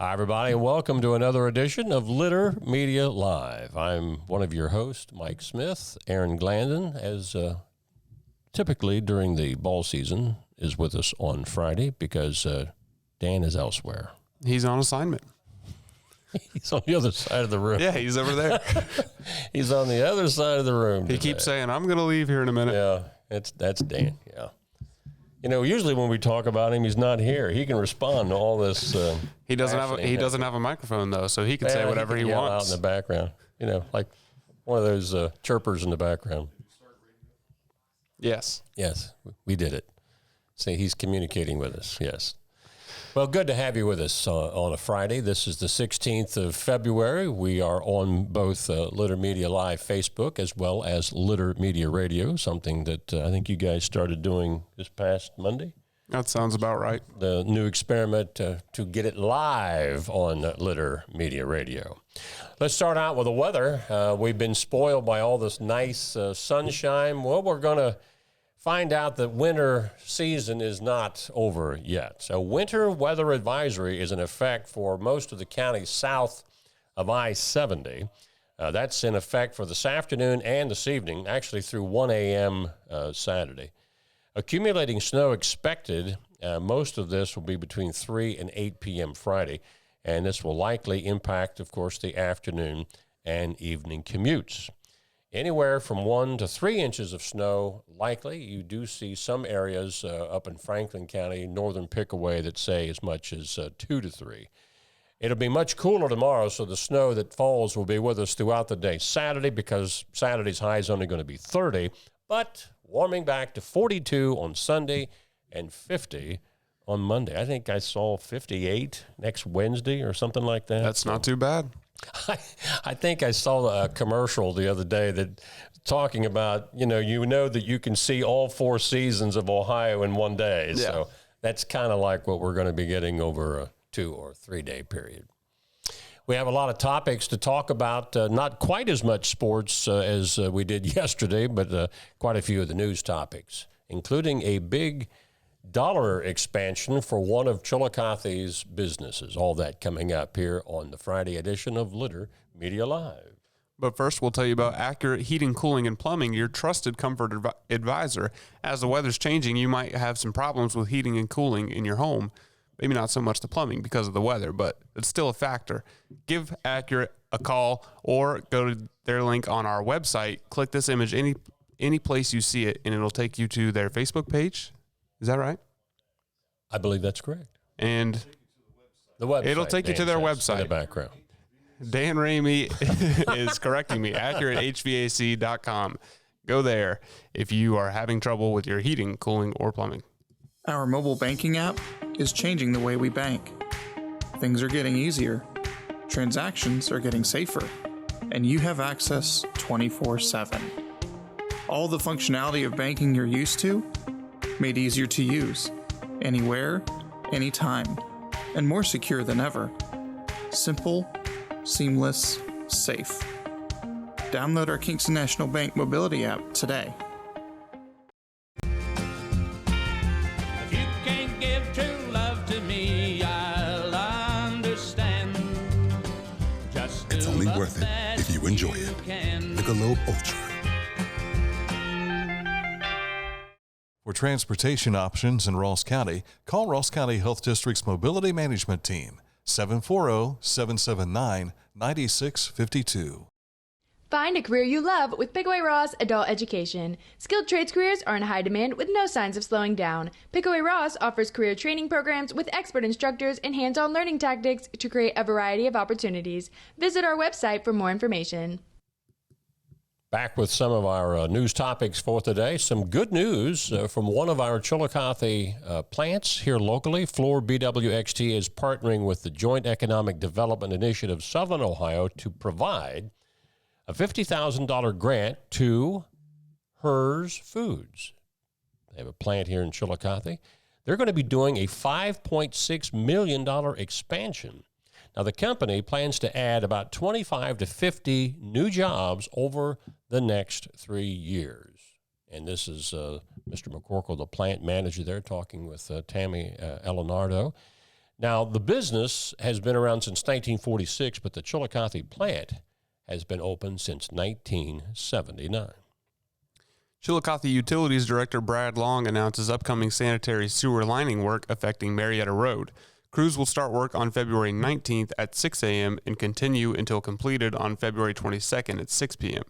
Hi, everybody, and welcome to another edition of Litter Media Live. I'm one of your hosts, Mike Smith. Aaron Glandon, as typically during the ball season, is with us on Friday because Dan is elsewhere. He's on assignment. He's on the other side of the room. Yeah, he's over there. He's on the other side of the room He keeps saying, I'm going to leave here in a minute. Yeah, that's Dan, yeah. You know, usually when we talk about him, he's not here. He can respond to all this. He doesn't have a microphone though, so he can say whatever he wants out in the background. You know, like one of those chirpers in the background. Yes, we did it. See, he's communicating with us. Yes. Well, good to have you with us on a Friday. This is the 16th of February. We are on both Litter Media Live Facebook as well as Litter Media Radio, something that I think you guys started doing this past Monday. That sounds about right. The new experiment to get it live on Litter Media Radio. Let's start out with the weather. We've been spoiled by all this nice sunshine. Well, we're going to find out that winter season is not over yet. So winter weather advisory is in effect for most of the counties south of I-70. That's in effect for this afternoon and this evening, actually through 1 a.m. Saturday. Accumulating snow expected, most of this will be between 3 and 8 p.m. Friday, and this will likely impact, of course, the afternoon and evening commutes. Anywhere from 1 to 3 inches of snow likely. You do see some areas up in Franklin County, northern Pickaway, that say as much as 2 to 3. It'll be much cooler tomorrow, so the snow that falls will be with us throughout the day. Saturday, because Saturday's high is only going to be 30, but warming back to 42 on Sunday and 50 on Monday. I think I saw 58 next Wednesday or something like that. That's not too bad. I think I saw a commercial the other day that talking about, you know that you can see all 4 seasons of Ohio in one day. Yeah. So that's kind of like what we're going to be getting over a 2 or 3 day period. We have a lot of topics to talk about, not quite as much sports as we did yesterday, but quite a few of the news topics, including a big dollar expansion for one of Chillicothe's businesses. All that coming up here on the Friday edition of Litter Media Live. But first, we'll tell you about Accurate Heating, Cooling, and Plumbing, your trusted comfort advisor. As the weather's changing, you might have some problems with heating and cooling in your home. Maybe not so much the plumbing because of the weather, but it's still a factor. Give Accurate a call or go to their link on our website. Click this image any place you see it, and it'll take you to their Facebook page. Is that right? I believe that's correct. And the website. It'll take you to their website. In the background. Dan Ramey is correcting me. AccurateHVAC.com. Go there if you are having trouble with your heating, cooling, or plumbing. Our mobile banking app is changing the way we bank. Things are getting easier. Transactions are getting safer. And you have access 24/7. All the functionality of banking you're used to, made easier to use, anywhere, anytime, and more secure than ever. Simple, seamless, safe. Download our Kingston National Bank mobility app today. If you can't give true love to me, I'll understand. It's only worth it if you enjoy it. Michelob Ultra. For transportation options in Ross County, call Ross County Health District's Mobility Management Team, 740-779-9652. Find a career you love with Pickaway Ross Adult Education. Skilled trades careers are in high demand with no signs of slowing down. Pickaway Ross offers career training programs with expert instructors and hands-on learning tactics to create a variety of opportunities. Visit our website for more information. Back with some of our news topics for today. Some good news from one of our Chillicothe plants here locally. Floor BWXT is partnering with the Joint Economic Development Initiative Southern Ohio to provide a $50,000 grant to Hers Foods. They have a plant here in Chillicothe. They're going to be doing a $5.6 million expansion. Now, the company plans to add about 25 to 50 new jobs over the next 3 years. And this is Mr. McCorkle, the plant manager there, talking with Tammy Elinardo. Now, the business has been around since 1946, but the Chillicothe plant has been open since 1979. Chillicothe Utilities Director Brad Long announces upcoming sanitary sewer lining work affecting Marietta Road. Crews will start work on February 19th at 6 a.m. and continue until completed on February 22nd at 6 p.m.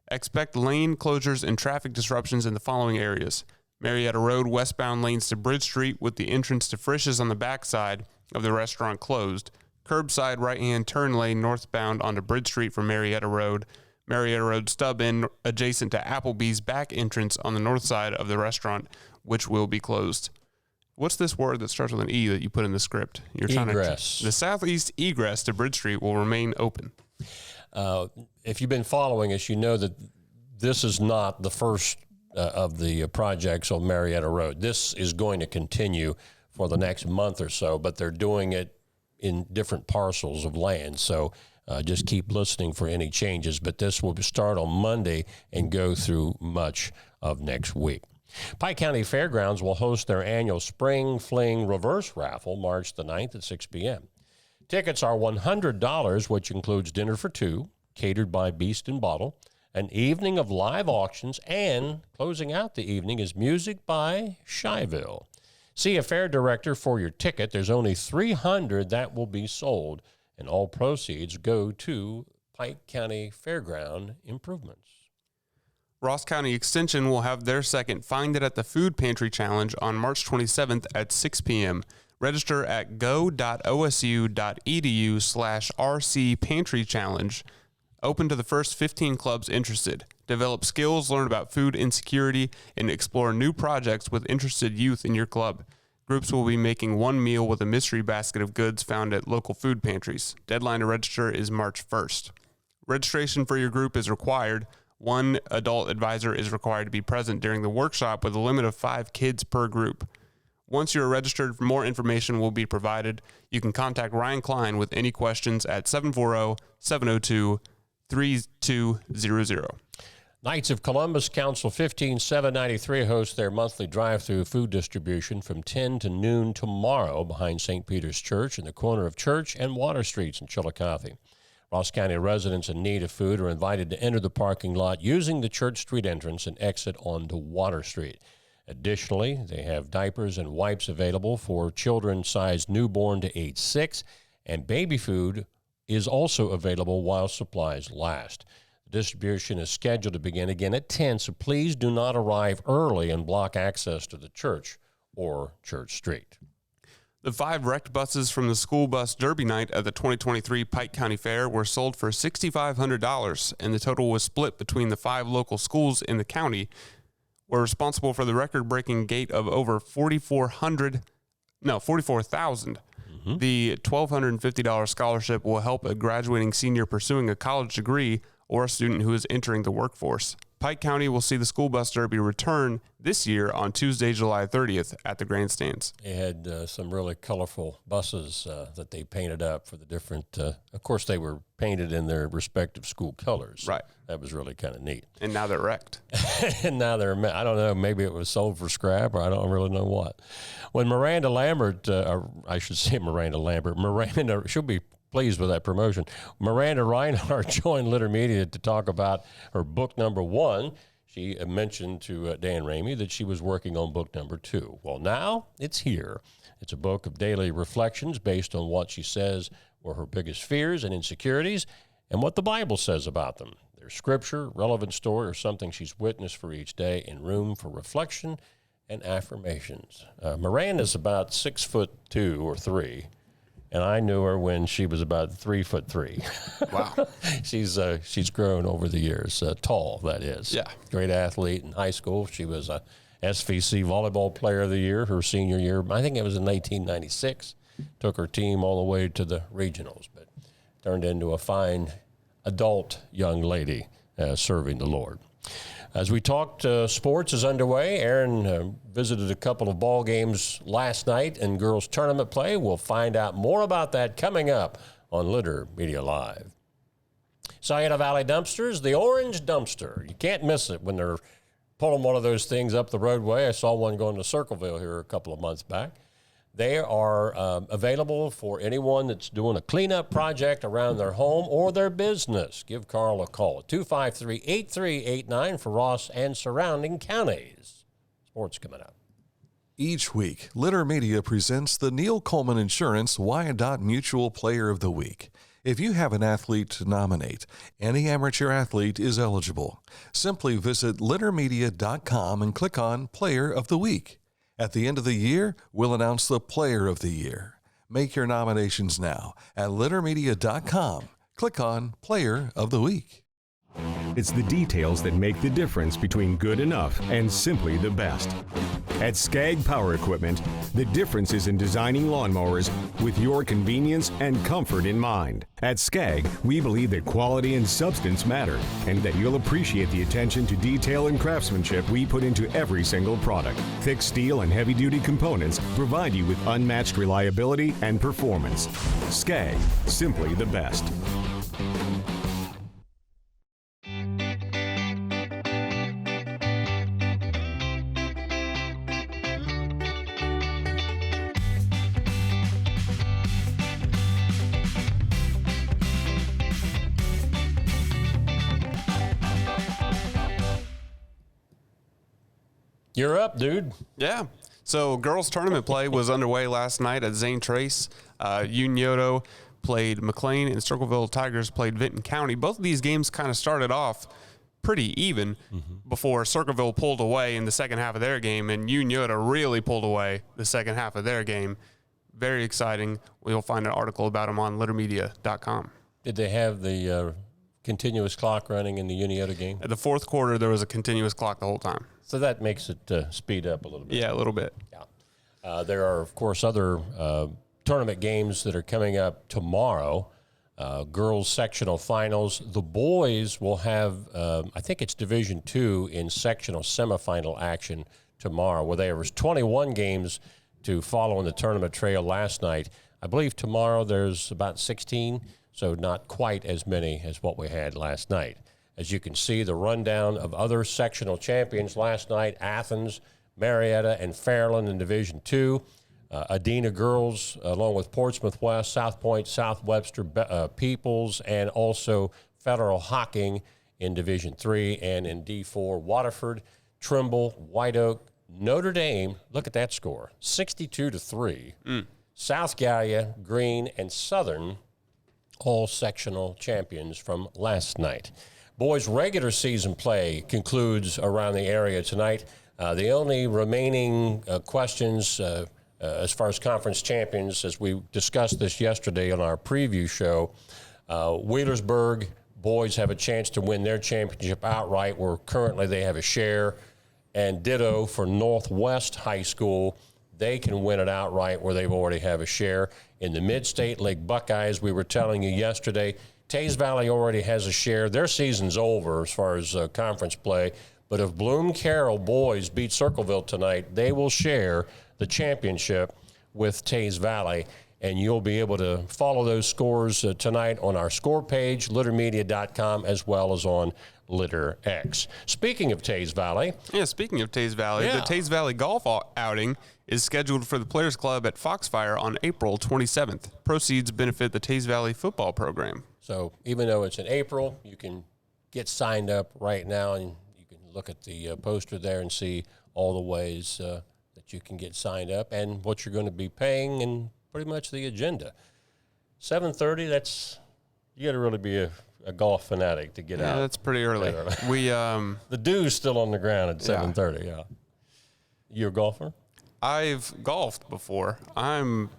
Expect lane closures and traffic disruptions in the following areas: Marietta Road westbound lanes to Bridge Street with the entrance to Frisch's on the backside of the restaurant closed. Curbside right-hand turn lane northbound onto Bridge Street from Marietta Road. Marietta Road stub in adjacent to Applebee's back entrance on the north side of the restaurant, which will be closed. What's this word that starts with an E that you put in the script? You're Egress. The southeast egress to Bridge Street will remain open. If you've been following us, you know that this is not the first of the projects on Marietta Road. This is going to continue for the next month or so, but they're doing it in different parcels of land. So just keep listening for any changes. But this will start on Monday and go through much of next week. Pike County Fairgrounds will host their annual Spring Fling Reverse Raffle March the 9th at 6 p.m. Tickets are $100, which includes dinner for two, catered by Beast and Bottle, an evening of live auctions, and closing out the evening is music by Shyville. See a fair director for your ticket. There's only 300 that will be sold, and all proceeds go to Pike County Fairground improvements. Ross County Extension will have their second Find It at the Food Pantry Challenge on March 27th at 6 p.m. Register at go.osu.edu/RC Pantry Challenge. Open to the first 15 clubs interested. Develop skills, learn about food insecurity, and explore new projects with interested youth in your club. Groups will be making one meal with a mystery basket of goods found at local food pantries. Deadline to register is March 1st. Registration for your group is required. One adult advisor is required to be present during the workshop with a limit of 5 kids per group. Once you're registered, more information will be provided. You can contact Ryan Klein with any questions at 740-702-3200. Knights of Columbus Council 15793 hosts their monthly drive-through food distribution from 10 to noon tomorrow behind St. Peter's Church in the corner of Church and Water Streets in Chillicothe. Ross County residents in need of food are invited to enter the parking lot using the Church Street entrance and exit onto Water Street. Additionally, they have diapers and wipes available for children sized newborn to age 6, and baby food is also available while supplies last. The distribution is scheduled to begin again at 10, so please do not arrive early and block access to the church or Church Street. The 5 wrecked buses from the school bus derby night at the 2023 Pike County Fair were sold for $6,500, and the total was split between the 5 local schools in the county. Were responsible for the record-breaking gate of over 44,000. The $1,250 scholarship will help a graduating senior pursuing a college degree or a student who is entering the workforce. Pike County will see the school bus derby return this year on Tuesday, July 30th at the grandstands. They had some really colorful buses that they painted up for the different, of course, they were painted in their respective school colors. Right. That was really kind of neat. And now they're wrecked. And now they're, I don't know, maybe it was sold for scrap or I don't really know what. When Miranda Lambert, she'll be pleased with that promotion. Miranda Reinhardt joined Litter Media to talk about her book number 1. She mentioned to Dan Ramey that she was working on book number 2. Well, now it's here. It's a book of daily reflections based on what she says were her biggest fears and insecurities and what the Bible says about them. There's scripture, relevant story, or something she's witnessed for each day, and room for reflection and affirmations. Miranda's about 6'2" or 3". And I knew her when she was about 3'3". Wow. She's grown over the years. Tall, that is. Yeah. Great athlete in high school. She was a SVC Volleyball Player of the Year her senior year. I think it was in 1996. Took her team all the way to the regionals, but turned into a fine adult young lady serving the Lord. As we talked, sports is underway. Aaron visited a couple of ball games last night in girls tournament play. We'll find out more about that coming up on Litter Media Live. Sayona Valley Dumpsters, the orange dumpster. You can't miss it when they're pulling one of those things up the roadway. I saw one going to Circleville here a couple of months back. They are available for anyone that's doing a cleanup project around their home or their business. Give Carl a call at 253-8389 for Ross and surrounding counties. Sports coming up. Each week, Litter Media presents the Neil Coleman Insurance Wyandotte Mutual Player of the Week. If you have an athlete to nominate, any amateur athlete is eligible. Simply visit littermedia.com and click on Player of the Week. At the end of the year, we'll announce the Player of the Year. Make your nominations now at littermedia.com. Click on Player of the Week. It's the details that make the difference between good enough and simply the best. At Skag Power Equipment, the difference is in designing lawnmowers with your convenience and comfort in mind. At Skag, we believe that quality and substance matter, and that you'll appreciate the attention to detail and craftsmanship we put into every single product. Thick steel and heavy-duty components provide you with unmatched reliability and performance. Skag, simply the best. You're up, dude. Yeah. So girls tournament play was underway last night at Zane Trace. Unioto played McLean and Circleville Tigers played Vinton County. Both of these games kind of started off pretty even before Circleville pulled away in the second half of their game, and Unioto really pulled away the second half of their game. Very exciting. We'll find an article about them on littermedia.com. Did they have the continuous clock running in the Unioto game? At the fourth quarter, there was a continuous clock the whole time. So that makes it speed up a little bit. Yeah, a little bit. Yeah. There are, of course, other tournament games that are coming up tomorrow. Girls sectional finals. The boys will have, I think it's Division II in sectional semifinal action tomorrow, where there was 21 games to follow in the tournament trail last night. I believe tomorrow there's about 16, so not quite as many as what we had last night. As you can see, the rundown of other sectional champions last night: Athens, Marietta, and Fairland in Division II. Adena girls, along with Portsmouth West, South Point, South Webster, Peoples, and also Federal Hocking in Division III. And in D4, Waterford, Trimble, White Oak, Notre Dame. Look at that score, 62-3. South Gallia, Green, and Southern, all sectional champions from last night. Boys' regular season play concludes around the area tonight. The only remaining questions as far as conference champions, as we discussed this yesterday on our preview show, Wheelersburg boys have a chance to win their championship outright, where currently they have a share, and ditto for Northwest High School. They can win it outright, where they've already have a share. In the Mid-State League Buckeyes, we were telling you yesterday, Tays Valley already has a share. Their season's over as far as conference play. But if Bloom Carroll boys beat Circleville tonight, they will share the championship with Tays Valley. And you'll be able to follow those scores tonight on our score page, littermedia.com, as well as on Litter X. Speaking of Tays Valley. Yeah, speaking of Tays Valley, the Tays Valley Golf outing is scheduled for the Players Club at Foxfire on April 27th. Proceeds benefit the Tays Valley football program. So even though it's in April, you can get signed up right now, and you can look at the poster there and see all the ways that you can get signed up and what you're going to be paying and pretty much the agenda. 7:30, that's, you got to really be a golf fanatic to get out. Yeah, that's pretty early. We the dew's still on the ground at 7:30. Yeah. You a golfer? I've golfed before. I'm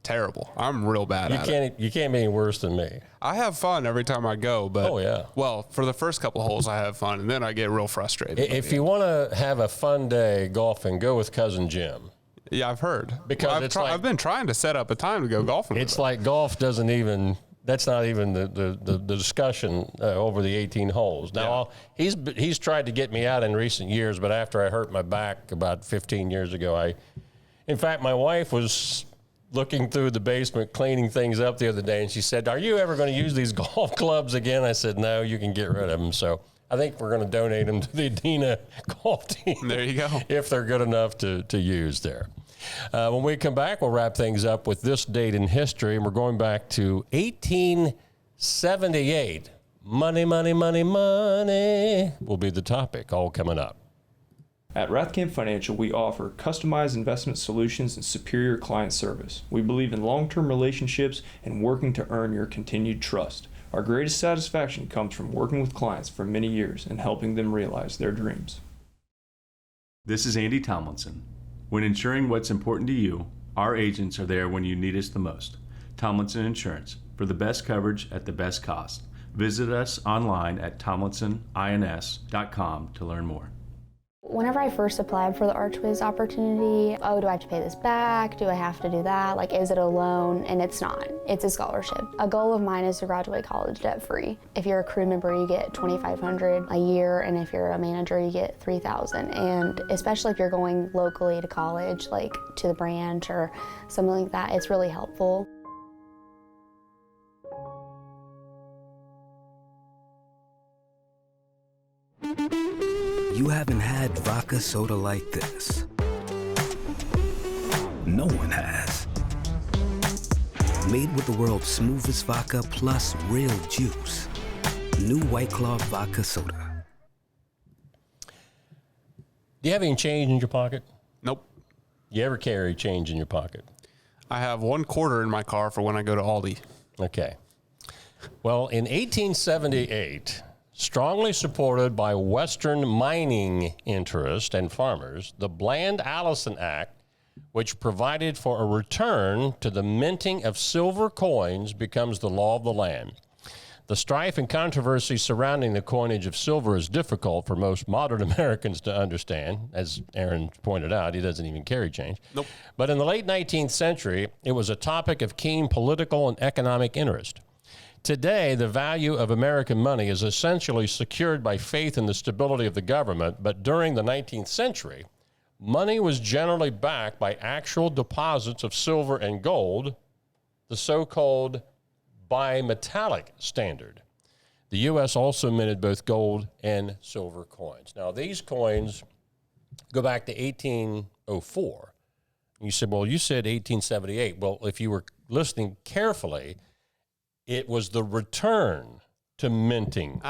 terrible. I'm real bad at it. You can't be any worse than me. I have fun every time I go, but well, for the first couple holes I have fun, and then I get real frustrated. If you want to have a fun day golfing, go with Cousin Jim. Yeah, I've heard. Because I've been trying to set up a time to go golfing. It's like golf doesn't even. That's not even the discussion over the 18 holes. Now, he's tried to get me out in recent years, but after I hurt my back about 15 years ago, in fact, my wife was looking through the basement, cleaning things up the other day, and she said, "Are you ever going to use these golf clubs again?" I said, "No, you can get rid of them." So I think we're going to donate them to the Adena golf team. There you go. If they're good enough to use there. When we come back, we'll wrap things up with this date in history, and we're going back to 1878. Money, money, money, money will be the topic, all coming up. At Rathkamp Financial, we offer customized investment solutions and superior client service. We believe in long-term relationships and working to earn your continued trust. Our greatest satisfaction comes from working with clients for many years and helping them realize their dreams. This is Andy Tomlinson. When ensuring what's important to you, our agents are there when you need us the most. Tomlinson Insurance, for the best coverage at the best cost. Visit us online at tomlinsonins.com to learn more. Whenever I first applied for the Archways opportunity, do I have to pay this back? Do I have to do that? Like, is it a loan? And it's not. It's a scholarship. A goal of mine is to graduate college debt-free. If you're a crew member, you get $2,500 a year, and if you're a manager, you get $3,000. And especially if you're going locally to college, like to the branch or something like that, it's really helpful. You haven't had vodka soda like this. No one has. Made with the world's smoothest vodka plus real juice. New White Claw Vodka Soda. Do you have any change in your pocket? Nope. You ever carry change in your pocket? I have $1 in my car for when I go to Aldi. Okay. Well, in 1878, strongly supported by Western mining interest and farmers, the Bland-Allison Act, which provided for a return to the minting of silver coins, becomes the law of the land. The strife and controversy surrounding the coinage of silver is difficult for most modern Americans to understand. As Aaron pointed out, he doesn't even carry change. Nope. But in the late 19th century, it was a topic of keen political and economic interest. Today, the value of American money is essentially secured by faith in the stability of the government, but during the 19th century, money was generally backed by actual deposits of silver and gold, the so-called bimetallic standard. The U.S. also minted both gold and silver coins. Now, these coins go back to 1804. You said, well, you said 1878. Well, if you were listening carefully, it was the return to minting.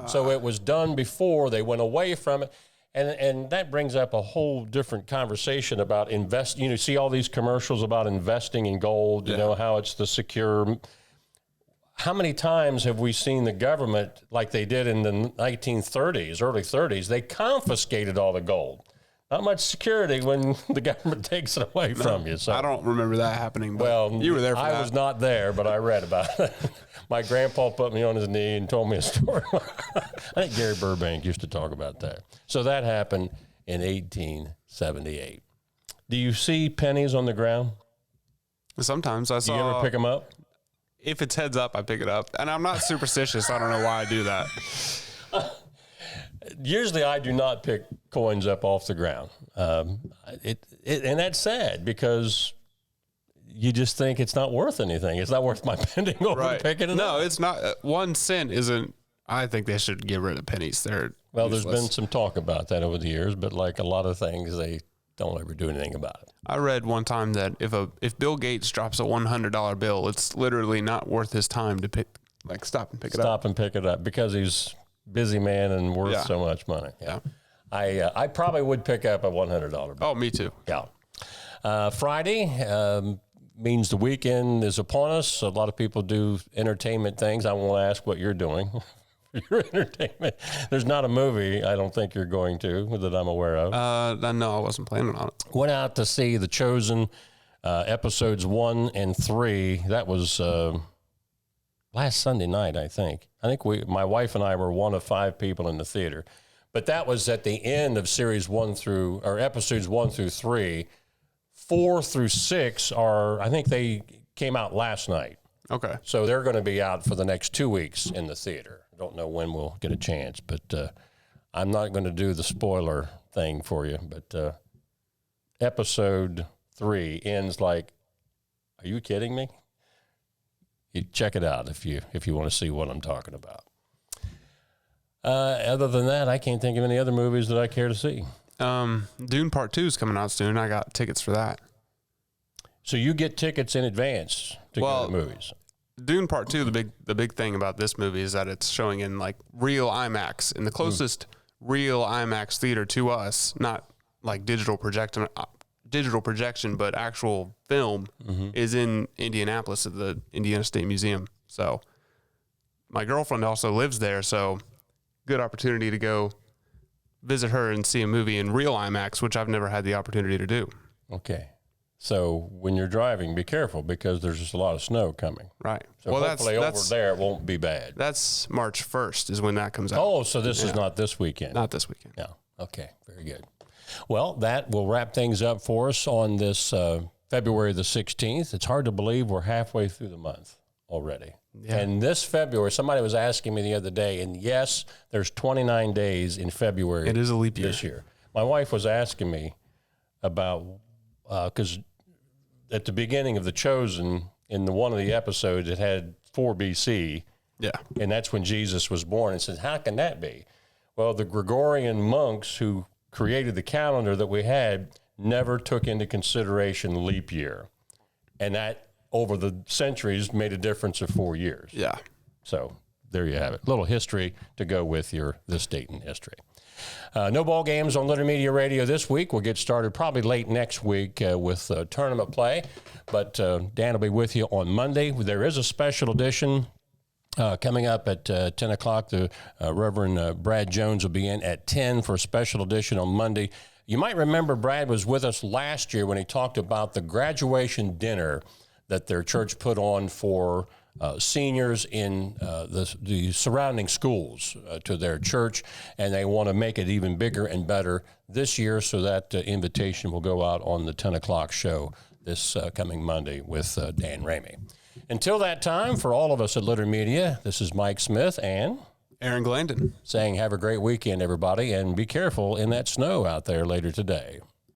So it was done before they went away from it. And that brings up a whole different conversation about investing. You know, see all these commercials about investing in gold, you know, how it's the secure. How many times have we seen the government, like they did in the 1930s, early 30s, they confiscated all the gold. Not much security when the government takes it away from you. So I don't remember that happening. But well, you were there for I that. was not there, but I read about it. My grandpa put me on his knee and told me a story. I think Gary Burbank used to talk about that. So that happened in 1878. Do you see pennies on the ground? Sometimes I saw. Do you ever pick them up? If it's heads up, I pick it up. And I'm not superstitious. I don't know why I do that. Usually I do not pick coins up off the ground. And that's sad because you just think it's not worth anything. It's not worth my bending over and picking it up. No, it's not. 1 cent isn't. I think they should get rid of pennies. They're well, useless. There's been some talk about that over the years, but like a lot of things, they don't ever do anything about it. I read one time that if Bill Gates drops a $100 bill, it's literally not worth his time to stop and pick it up. Stop and pick it up because he's busy man and worth so much money. Yeah. I probably would pick up a $100 bill. Oh, me too. Yeah. Friday means the weekend is upon us. A lot of people do entertainment things. I won't ask what you're doing for your entertainment. There's not a movie I don't think you're going to that I'm aware of. No, I wasn't planning on it. Went out to see The Chosen, episodes 1 and 3. That was last Sunday night, I think. My wife and I were one of 5 people in the theater. But that was at the end of episodes 1 through 3. 4 through 6 I think they came out last night. Okay. So they're going to be out for the next 2 weeks in the theater. I don't know when we'll get a chance, but I'm not going to do the spoiler thing for you. But episode 3 ends like, are you kidding me? You check it out if you want to see what I'm talking about. Other than that, I can't think of any other movies that I care to see. Dune Part 2 is coming out soon. I got tickets for that. So you get tickets in advance to go to movies. Dune Part 2, the big thing about this movie is that it's showing in like real IMAX, and the closest real IMAX theater to us, not like digital projection, but actual film, is in Indianapolis at the Indiana State Museum. So my girlfriend also lives there, so good opportunity to go visit her and see a movie in real IMAX, which I've never had the opportunity to do. Okay. So when you're driving, be careful because there's just a lot of snow coming. Right. So hopefully over there it won't be bad. That's March 1st is when that comes out. Oh, so this is not this weekend. Not this weekend. No. Okay. Very good. Well, that will wrap things up for us on this February the 16th. It's hard to believe we're halfway through the month already. Yeah. And this February, somebody was asking me the other day, and yes, there's 29 days in February. It is a leap year. This year. My wife was asking me about, because at the beginning of The Chosen, in one of the episodes, it had 4 BC. Yeah. And that's when Jesus was born. And said, how can that be? Well, the Gregorian monks who created the calendar that we had never took into consideration leap year. And that, over the centuries, made a difference of 4 years. Yeah. So there you have it. A little history to go with this date in history. No ball games on Litter Media Radio this week. We'll get started probably late next week with tournament play. But Dan will be with you on Monday. There is a special edition coming up at 10 o'clock. The Reverend Brad Jones will be in at 10 for a special edition on Monday. You might remember Brad was with us last year when he talked about the graduation dinner that their church put on for seniors in the surrounding schools to their church, and they want to make it even bigger and better this year, so that invitation will go out on the 10 o'clock show this coming Monday with Dan Ramey. Until that time, for all of us at Litter Media, this is Mike Smith and Aaron Glandon saying have a great weekend, everybody, and be careful in that snow out there later today.